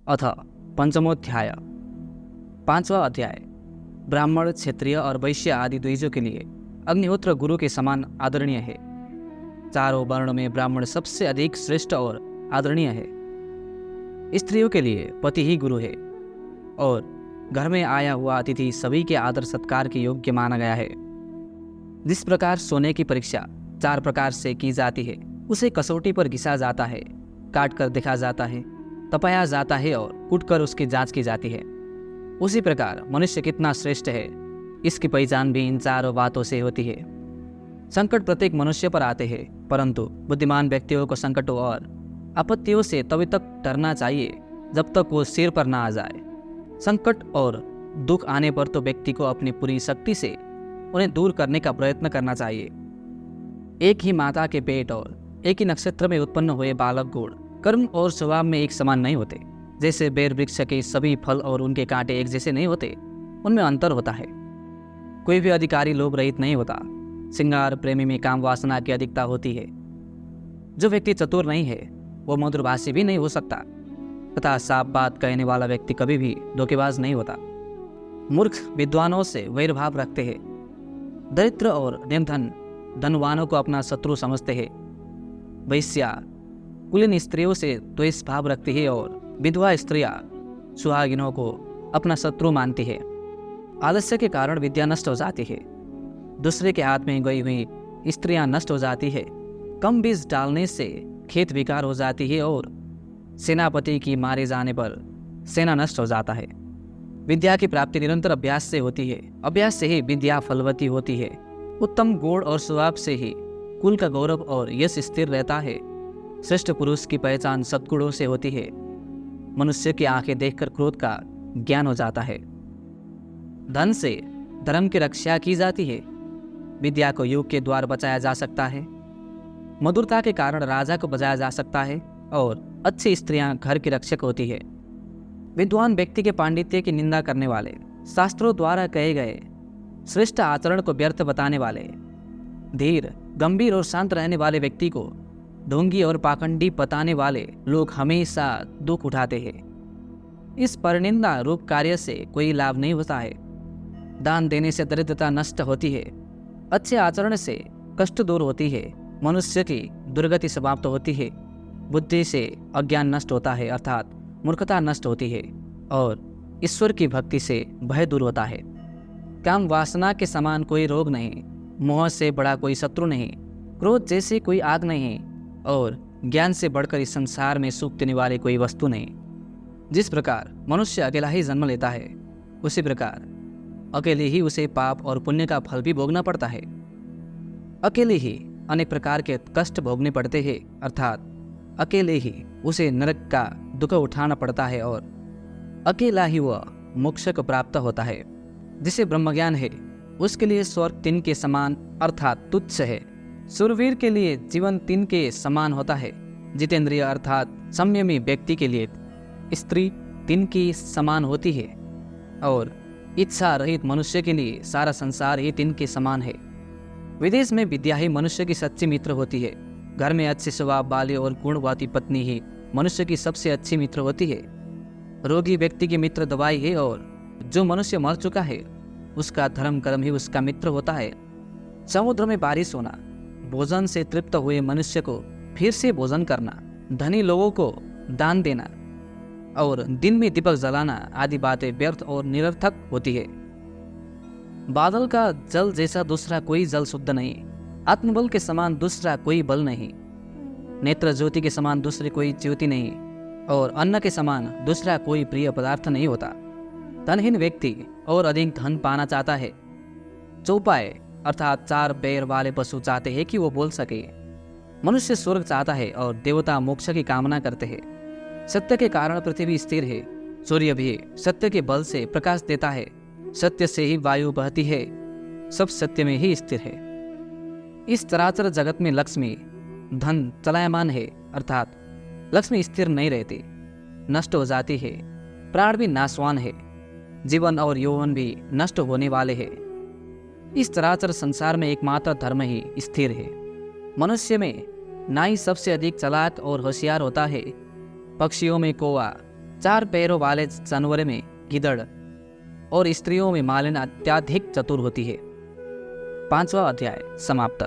अथ पंचमोध्याय। पांचवा अध्याय। ब्राह्मण, क्षत्रिय और वैश्य आदि द्विजों के लिए अग्निहोत्र गुरु के समान आदरणीय है। चारों वर्ण में ब्राह्मण सबसे अधिक श्रेष्ठ और आदरणीय है। स्त्रियों के लिए पति ही गुरु है और घर में आया हुआ अतिथि सभी के आदर सत्कार के योग्य माना गया है। जिस प्रकार सोने की परीक्षा 4 प्रकार से की जाती है, उसे कसौटी पर घिसा जाता है, काट कर देखा जाता है, तपाया जाता है और कूट कर उसकी जांच की जाती है, उसी प्रकार मनुष्य कितना श्रेष्ठ है, इसकी पहचान भी इन चारों बातों से होती है। संकट प्रत्येक मनुष्य पर आते हैं, परंतु बुद्धिमान व्यक्तियों को संकटों और आपत्तियों से तभी तक डरना चाहिए जब तक वो सिर पर ना आ जाए। संकट और दुख आने पर तो व्यक्ति को अपनी पूरी शक्ति से उन्हें दूर करने का प्रयत्न करना चाहिए। एक ही माता के पेट और एक ही नक्षत्र में उत्पन्न हुए बालक गुण, कर्म और स्वभाव में एक समान नहीं होते। जैसे बेर वृक्ष के सभी फल और उनके कांटे एक जैसे नहीं होते, उनमें अंतर होता है। कोई भी अधिकारी लोभ रहित नहीं होता। श्रृंगार प्रेमी में काम वासना की अधिकता होती है। जो व्यक्ति चतुर नहीं है वो मधुरभाषी भी नहीं हो सकता, तथा साफ बात कहने वाला व्यक्ति कभी भी धोखेबाज नहीं होता। मूर्ख विद्वानों से वैरभाव रखते हैं। दरिद्र और निर्धन धनवानों को अपना शत्रु समझते हैं। वैश्या कुलीन स्त्रियों से द्वेष भाव रखती है और विधवा स्त्रियां सुहागिनों को अपना शत्रु मानती है। आलस्य के कारण विद्या नष्ट हो जाती है। दूसरे के हाथ में गई हुई स्त्रियां नष्ट हो जाती है। कम बीज डालने से खेत विकार हो जाती है और सेनापति की मारे जाने पर सेना नष्ट हो जाता है। विद्या की प्राप्ति निरंतर अभ्यास से होती है। अभ्यास से ही विद्या फलवती होती है। उत्तम गुण और स्वभाव से ही कुल का गौरव और यश स्थिर रहता है। श्रेष्ठ पुरुष की पहचान सद्गुणों से होती है। मनुष्य की आंखें देखकर क्रोध का ज्ञान हो जाता है। धन से धर्म की रक्षा की जाती है। विद्या को युग के द्वार बचाया जा सकता है। मधुरता के कारण राजा को बचाया जा सकता है और अच्छी स्त्रियां घर की रक्षक होती है। विद्वान व्यक्ति के पांडित्य की निंदा करने वाले, शास्त्रों द्वारा कहे गए श्रेष्ठ आचरण को व्यर्थ बताने वाले, धीर, गंभीर और शांत रहने वाले व्यक्ति को ढोंगी और पाखंडी बताने वाले लोग हमेशा दुख उठाते हैं। इस परनिंदा रूप कार्य से कोई लाभ नहीं होता है। दान देने से दरिद्रता नष्ट होती है। अच्छे आचरण से कष्ट दूर होती है। मनुष्य की दुर्गति समाप्त होती है। बुद्धि से अज्ञान नष्ट होता है, अर्थात मूर्खता नष्ट होती है और ईश्वर की भक्ति से भय दूर होता है। काम वासना के समान कोई रोग नहीं, मोह से बड़ा कोई शत्रु नहीं, क्रोध जैसी कोई आग नहीं और ज्ञान से बढ़कर इस संसार में सुख देने वाली कोई वस्तु नहीं। जिस प्रकार मनुष्य अकेला ही जन्म लेता है, उसी प्रकार अकेले ही उसे पाप और पुण्य का फल भी भोगना पड़ता है। अकेले ही अनेक प्रकार के कष्ट भोगने पड़ते हैं, अर्थात अकेले ही उसे नरक का दुख उठाना पड़ता है और अकेला ही वह मोक्ष को प्राप्त होता है। जिसे ब्रह्मज्ञान है उसके लिए स्वर्ग 3 के समान अर्थात तुच्छ है। शूरवीर के लिए जीवन 3 के समान होता है। जितेंद्रिय अर्थात संयमी व्यक्ति के लिए स्त्री 3 की समान होती है और इच्छा रहित मनुष्य के लिए सारा संसार ही 3 के समान है। विदेश में विद्या ही मनुष्य की सच्ची मित्र होती है। घर में अच्छे स्वभाव वाली और गुणवती पत्नी ही मनुष्य की सबसे अच्छी मित्र होती है। रोगी व्यक्ति की मित्र दवाई है और जो मनुष्य मर चुका है उसका धर्म कर्म ही उसका मित्र होता है। समुद्र में बारिश होना, भोजन से तृप्त हुए मनुष्य को फिर से भोजन करना, धनी लोगों को दान देना और दिन में दीपक जलाना आदि बातें व्यर्थ और निरर्थक होती है। बादल का जल जैसा दूसरा कोई जल शुद्ध नहीं। आत्मबल के समान दूसरा कोई बल नहीं। नेत्र ज्योति के समान दूसरी कोई ज्योति नहीं और अन्न के समान दूसरा कोई प्रिय पदार्थ नहीं होता। धनहीन व्यक्ति और अधिक धन पाना चाहता है। चौपाए अर्थात 4 पैर वाले पशु चाहते हैं कि वो बोल सके। मनुष्य स्वर्ग चाहता है और देवता मोक्ष की कामना करते हैं। सत्य के कारण पृथ्वी स्थिर है। सूर्य भी सत्य के बल से प्रकाश देता है। सत्य से ही वायु बहती है। सब सत्य में ही स्थिर है। इस चराचर जगत में लक्ष्मी धन चलायमान है, अर्थात लक्ष्मी स्थिर नहीं रहती, नष्ट हो जाती है। प्राण भी नाशवान है। जीवन और यौवन भी नष्ट होने वाले हैं। इस चराचर संसार में एकमात्र धर्म ही स्थिर है। मनुष्य में नाई सबसे अधिक चालाक और होशियार होता है। पक्षियों में कौवा, 4 पैरों वाले जानवर में गिदड़ और स्त्रियों में मालिन अत्याधिक चतुर होती है। 5वां अध्याय समाप्त।